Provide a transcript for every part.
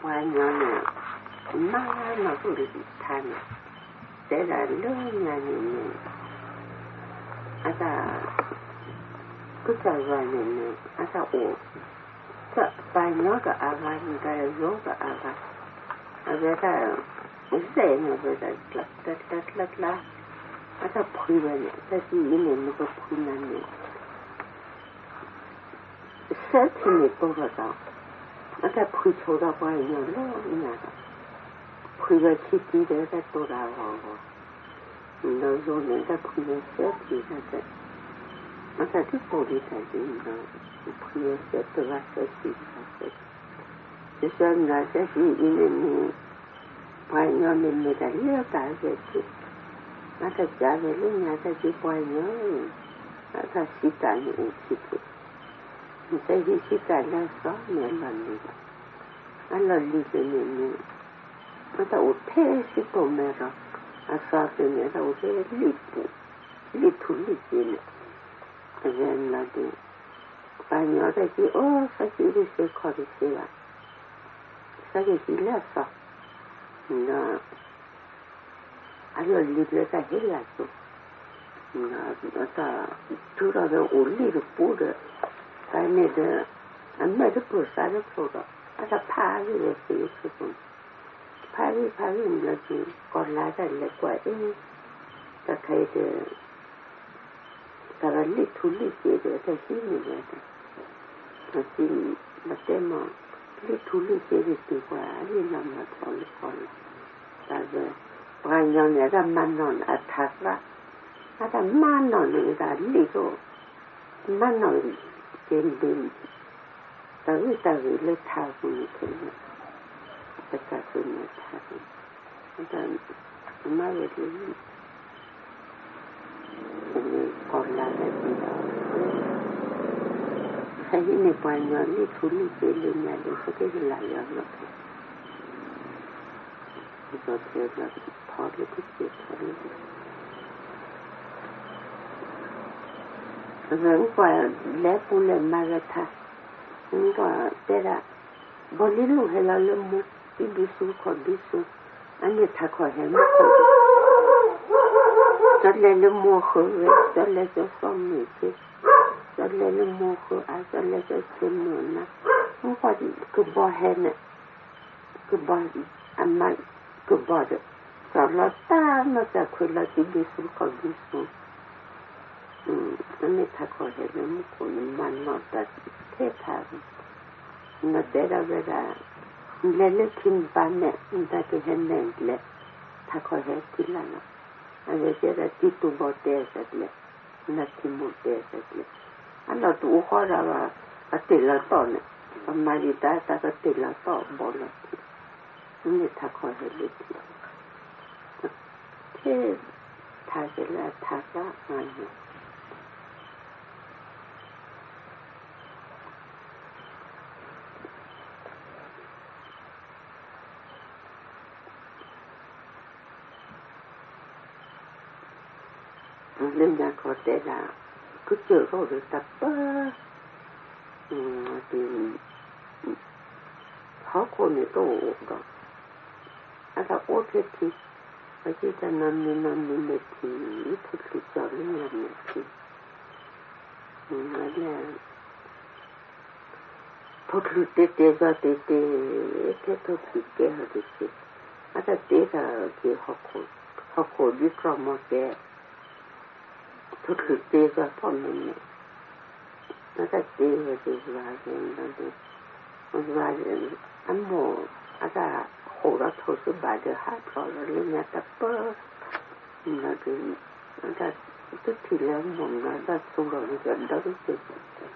ngoài nhỏ nè má nó cũng được than để là lớn nhà nè ta cứ chờ vài nè ta ủ cái bài nhỏ cái ava cái gió cái ava bây giờ cái gì nữa bây giờ lát ta phui vậy nè ta chỉ nên nó có phui nè sẽ thì mình tôi là sao ta phui chỗ đó bài nhỏ lớn nhà phui cái chi tiết đấy ta tôi là nó rồi nên ta phui cái sẽ thì ta ta thích bổ đi cái gì nó phui cái sẽ tôi là sẽ thì chứ sao là sẽ thì nên bài nhỏ nên người ta nhớ cả cái gì ta trả về lúc nhà ta chỉ bài nhỏ ta xí cả những chi tiết người ta đi xí cả là sáu mẹ lần đi anh lần đi cái này ta ủ thế xí tổ mẹ rồi sao cái này ta ủ thế lì thủ lì gì này vậy là đi bài nhỏ ta chỉ sao chỉ đi xí khó đi xí à sao cái gì là sao nó anh lần đi lấy ta hết là rồi nó ta chú ra nó ổn đi được bố được cái này đó anh mới được bữa sáng được rồi đó anh ta phá đi là gì cũng phá đi là gì còn lại là quả ấy ta thấy được ta là lít thú lít gì được ta chỉ mình là ta chỉ là cái mà lít thú lít gì được từ quả đi làm là còn ta về vài nhau này ta man non ở thác đó ta man non này ta lít rồi man non trên đường tới lấy thao của người thế này tất cả của người thao ta nói về cái còn là cái gì đó hay những này vài nhỏ đi thú đi chơi lên nhà để có cái gì lại đó rồi thì là thoát được cái chuyện thoát được rồi qua lẽ phụ lên mà ra thà nhưng mà thế là bọn lý luận hay là lâm một cái bí số còn bí số anh ấy thà khỏi hay mất rồi cho nên nó mua khởi cho nên cho xong người kia cho nên nó mua khởi cho nên cho thêm nữa nè không phải cứ bỏ hết nè cứ bỏ ăn mặn cứ bỏ được sau đó ta nó sẽ khởi là cái bí số còn bí số anh ấy thà khỏi hay là một con man nó ta thế thà nó để ra về là lên kim ban nè người ta cái hình này lệ thà khỏi hay thì là nó anh ấy sẽ là tiếp tục bảo tệ sẽ lệ là tìm một tệ sẽ lệ anh là tụ khó ra là tiền là to nè mà đi ta có tiền là to bỏ là anh ấy thà khỏi hay lệ thế thà sẽ là thà ra mà nên là có thể là cứ chờ có được tập thì khó khăn này tôi đó anh ta ốp hết thì phải chỉ cho năm mệt thì thực sự cho nên làm mệt thì nói là thôi tê ra tê thế thôi thì cái hơi thì anh ta tê là cái học khổ biết rõ mà cái thực tế ra phong mình nó ta tế về thì và anh mồ ta khổ đó thôi số bài được hát rồi là lên nhà tập là cái ta tức thì là mồm nó ta xuống rồi nó gần đó cái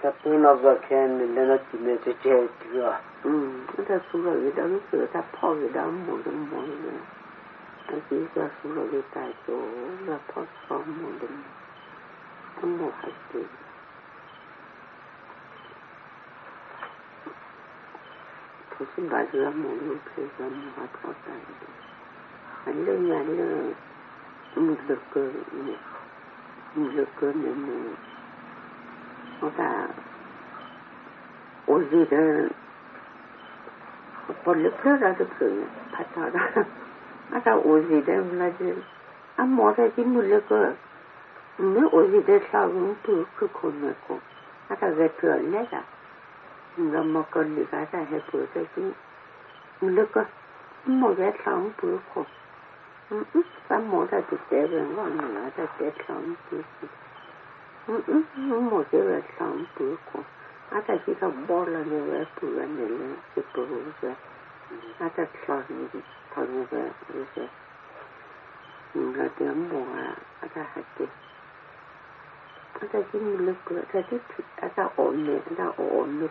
tập nó vào khen nên nó chỉ nên chơi chơi rồi nó ta xuống rồi đó nó sửa ta phò cái đó mồm nữa anh chỉ ra xuống rồi cái tài chỗ là phò mồm được không một hạt gì tôi xin bài ra một lúc thời gian mà có tài anh lên nhà đi là một lực cơ nên nó ta ôi gì đó ปอเลอเปลอเราเพิ่งพัฒนาอาโอซีเดมลาจิหมอได้ที่มุลก็ไม่โอซีเดสาวตัวคือคนเนี่ยก็เวทเกินเลยจ้ะเรามาคนดีก็จะให้ผู้ได้ที่มุลก็หมอได้สาวตัวคนสามหมอได้ติดเชื้อเป็นว่าหนูได้ติดสาวตัวหมอได้สาวตัวคนที่เขาบอกเราเนี่ยว่าผู้เนี่ยเลยจะผู้จะสอนทำเนี่ยว่าจะเราเดี๋ยวหมอหัดเด็กที่มุลก็ที่โอนเนี่ย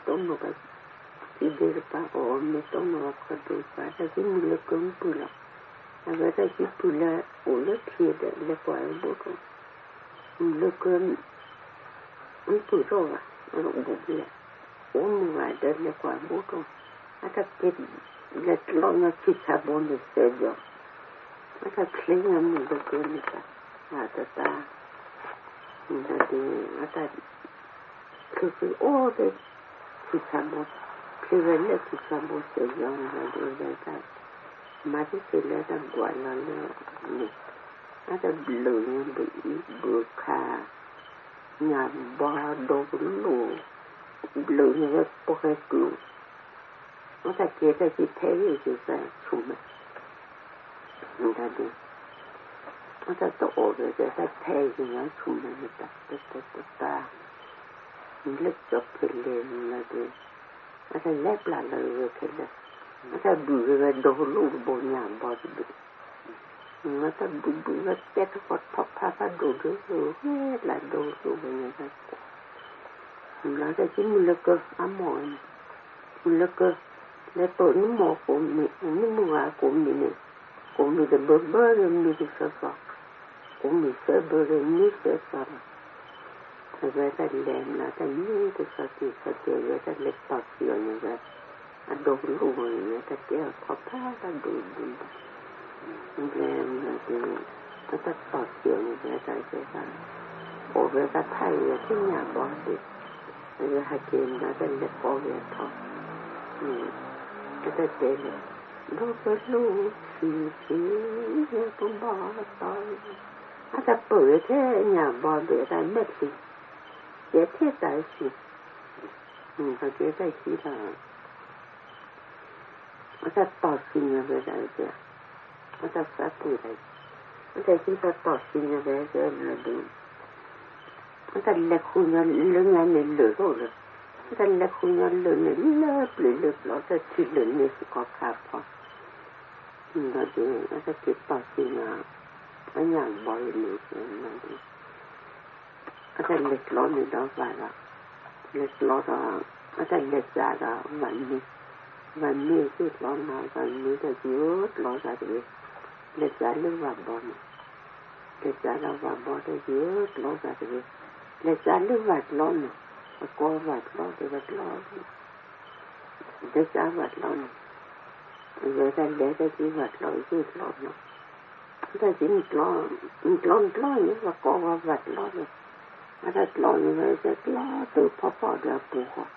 ต้องมาแบบที่เดือดป่ะโอนเนี่ยต้องมาขดดูป่ะที่มุลก็ไม่พูดหรอกที่พูดแล้วโอนแล้วเทียดแล้วกว่าบุตรมุลก็ไม่พูดหรอกเราบุตรเลยโอ้มึงว่าเดินแล้วกว่าบุตรเป็นเล็ดลองมาคิดชาบอนเสียจอเคลิ้งมุลก็นี่ค่ะตาjadi adaโอ้เด็กที่ทำหมดคือเรื่องที่ทำหมดเสียอย่างไรดูได้แต่มาที่เสร็จแล้วทำกว่านั้นนี่ada belum buka nyam bado dulu belum juga pakai dulu ada kita kita juga cuma jadi ada tuh orang ada tanya cuma kita lecok keliling lagi ada leplah lagi keliling ada bukan dulu punya badu ada bukan kita apa dulu lah dulu banyak ada sih mulaka amon mulaka lepas ni mau kumi dah berber ni disasa kumi seber ni sesara ada lem ada ni disati ada lepas ni ada dulu ni ada dia apa dulu lem ada pasti ni ada saya orang kata ya punya bos ada hakim ada lepas dia ada dia perlu sih pun bahasa ada perutnya bos ada mesti dia tidak sih dia tidak sih lah ada pasinya berada ada satu lagi ada kita pasinya berada lagi ada lakunya lengan lelur ada lakunya lengan lelur ada cilen ni suka apa jadi ada kita pasinya banyak boleh ni ada leklor ni dah banyak leklor ada lekaraวันนี้คือร้อนหนาววันนี้จะยืดร้อนอะไรเล็กจะเรื่องว่าบอลเล็กจะเราว่าบอลจะยืดร้อนอะไรเล็กจะเรื่องว่าร้อนก็ว่าร้อนจะว่าร้อนเล็กจะว่าร้อนเวลาเล็กจะยืดว่าร้อนยืดร้อนถ้าจริงร้อนนี่ว่าก็ว่าร้อนถ้าร้อนนี่มันจะร้อนตัวพอๆเดือดปวด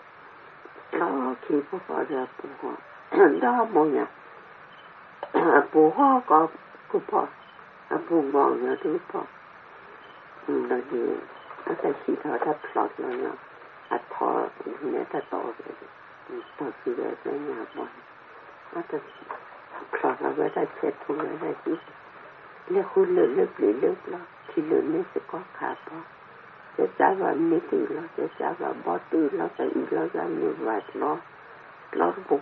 เราคิดพอๆเดือดปวดดาวมองเนี่ยปวดก็พอปวดมองเนี่ยทุกพอเราดีถ้าคิดถ้าพลอดแล้วเนี่ยทอเนี่ยถ้าต่อสิเลยเนี่ยบ่อยถ้าพลอดแล้วก็ได้เช็ดทุกอย่างได้ที่เรื่องคุณเลือกแล้วที่เลือกนี่จะก็ขาดพอจะจ่ายวันนี้ตื่นแล้วจะจ่ายวันบ่ตื่นแล้วจะอีกแล้วจะมีวัดล้อปู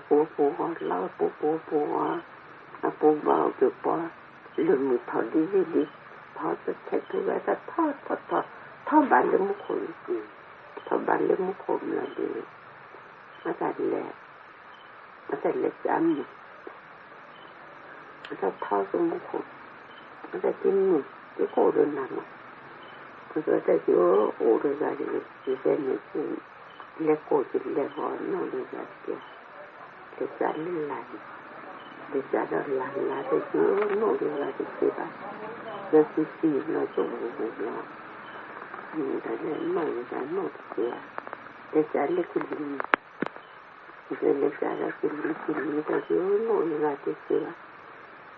ล้อปูเบาเกือบว่าเรื่องมือถอดดีพอจะเช็ดทุกอย่างจะทอดบานเรื่องมุขคนละดีอาจารย์แหละจำอาจารย์ทอดมุขคนอาจารย์จิ้มมือที่โคเดินหนักก็จะเยอะโอ้ด้วยกันเลยที่เป็นนี่เล็กโคจิเล็กหัวน้องด้วยกันเดียวเด็กจะเล่นหลานเด็กจะเดินหลานเด็กเยอะน้องด้วยกันที่บ้านเด็กที่เราจงหัวเราแต่เนี่ยน้องด้วยกันน้องเดียวเด็กจะเล็กคนนี้ je le cara que le da yo no la te sea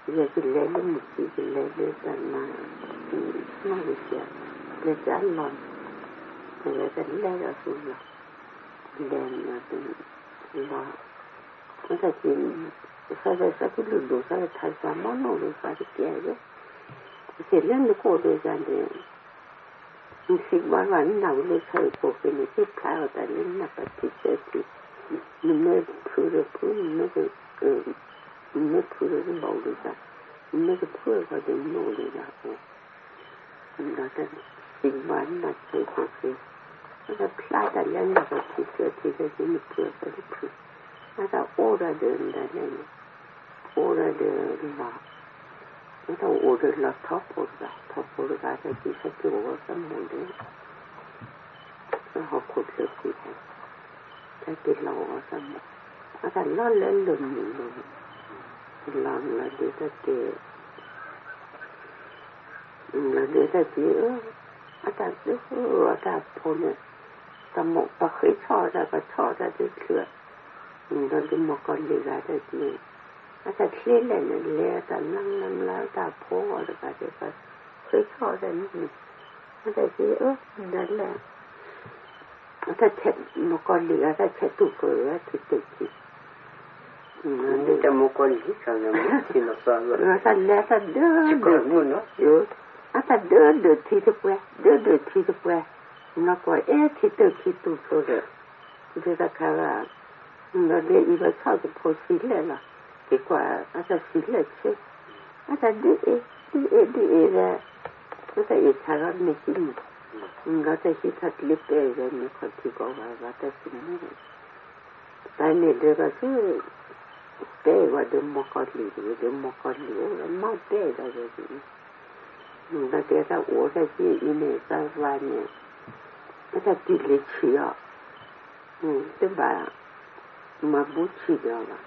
je que le mi que le dan no decía le dan no le dan le azul le no cosa que sa che lo sa ta sa ma no lo sa che è che le no co de ya de si va va na lo sa ko que ne che ka da le na pa che che ne pure ne pure de bao de sa ne pure va de no de ya ko na ta si va na che ko que la plata le na pa che che ne pure va de pure那ora de ora de la那ora la top ora的就是给我什么的然后过去去在给老我什么那老人了老了的的那的的那婆呢他没把黑炒的把炒的就去เราดูมกรลีลาได้ดีอาจจะเที่ยงเลยเนี่ยแต่นั่งแล้วตาโผล่อะไรกันเดี๋ยวก็เคยชอบได้นี่อาจจะที่นั่นแหละอาจจะเช็ดมกรลีอาจจะเช็ดตุกเกลือที่ติดที่นี่จะมกรลีกันนะที่เราสอนว่าอาจจะแล้วแต่เดินอาจจะเดินที่ตะเกียเดินที่ตะเกียนักว่าที่ตุกเลยที่ตะการะ那里一个草就破碎了，结果那个碎了去，那个的，那个一查了没进，那个是他里边的那个提高了，那个是没的，但你这个是白话的莫搞理，我没白的这个，那个他我在这一年3-4年，那个地里去啊，对吧？มาบุชิเดียวละ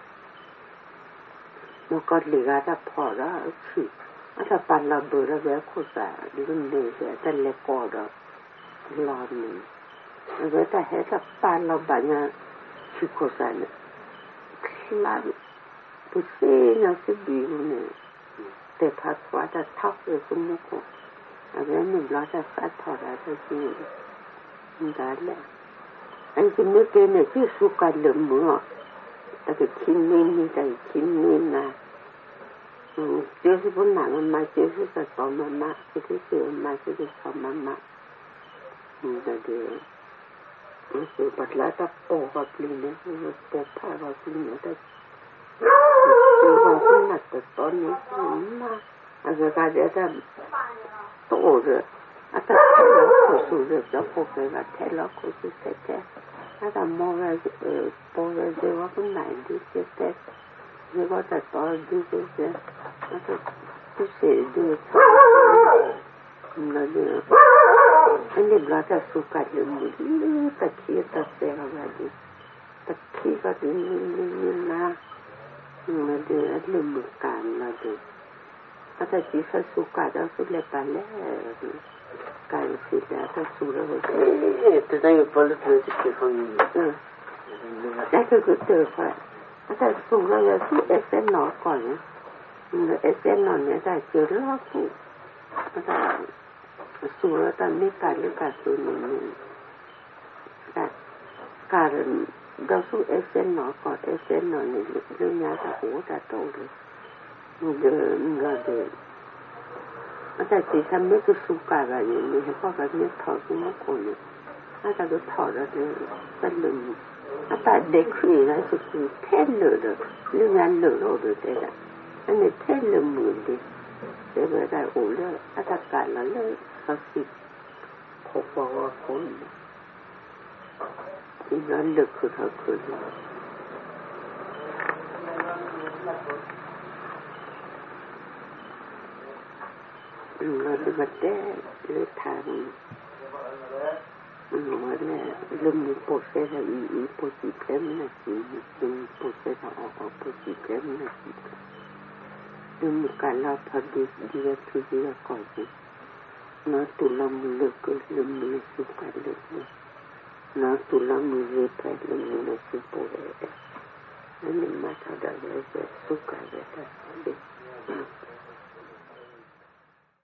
มันก็เหลือแต่พอแล้วชิอาจจะปันเราเบื่อแล้วแวะโคตรรุ่นเดียวแต่เล็กกว่าเรารอหนึ่งแล้วแต่ให้ถ้าปันเราแบบนี้ชิโคตรเนี่ยคลาดปุ๊บเนี่ยสิบิวเนี่ยแต่พักว่าจะทักเลยสมมุติแล้วหนึ่งเราจะฟัดถอดอะไรที่มันได้แล้วอันที่ไม่เป็นเนี่ยที่สุกัดเหลือมือแต่ก็คิดนี่แต่คิดนี่นะเจ้าสิบนหนังมาเจ้าสิบสองมาที่เสือมาที่สองมาแต่เดี๋ยวคือปัจจัยตับโตกับลิงเนี่ยคือโตผ่ากับลิงเนี่ยแต่คือว่าที่หนักแต่ตอนนี้มาอาจจะการเดี๋ยวจะโตเลยอาจจะแค่เราคุยสุดเลยจะพบเลยว่าแค่เราคุยสุดแค่ถ้าทำมองอะไรโตเลยเดี๋ยวว่าคนไหนดีเจ๊เดี๋ยวว่าจะต่อดีเจ๊แล้วก็ที่เสียดีแล้วเนี่ยอันนี้เราจะสุกัดเลยมือตะขี้ตะเสียอะไรดีตะขี้ก็ดีนี่นะแล้วเดี๋ยวอันนี้มือการแล้วเดี๋ยวอาจจะจีบสุกัดแล้วสุดเลยไปแล้วการสิแล้วก็สู้แล้วแต่ได้พอแล้วที่จะฟังได้ก็เจอค่ะแต่สู้แล้วสู้เอเซนนอก่อนนะเอเซนนอเนี่ยได้เจอแล้วสู้แต่สู้แล้วตอนนี้การเรื่องการสู้นี่แต่การเราสู้เอเซนนอก่อนเอเซนนอนี่เรื่องนี้จะโอ้จะโตเลยเดินอาจจะที่ทำไม่คือสุกาอะไรอย่างนี้เพราะแบบนี้ถอดสมองคนเนี่ยอาจจะก็ถอดแล้วเนี่ยก็ลืมอาจจะเด็กคุยแล้วสุดแท่นเลยเรื่องงานเลยเราเลยแต่ละอันนี้แท่นเลยหมื่นดิเดี๋ยวไปได้โอ้เลยอาจจะการแล้วเลยสักสิบพบว่าคนที่นั้นเลือกคือเท่าคืนเราดูมาได้เลือกทางว่าเนี่ยเริ่มมีโปรเซสอีโปรซีเกมนะสิเป็นโปรเซสออกโปรซีเกมนะสิเริ่มมีการเล่าพอดีคือดีก่อนสิน้าตุลามือเลือกเริ่มมีสุขการเลือกน้าตุลามือเลือกเริ่มมีสุขโปรเซส อันนี้มาเท่าใดเลยสุขกายเลย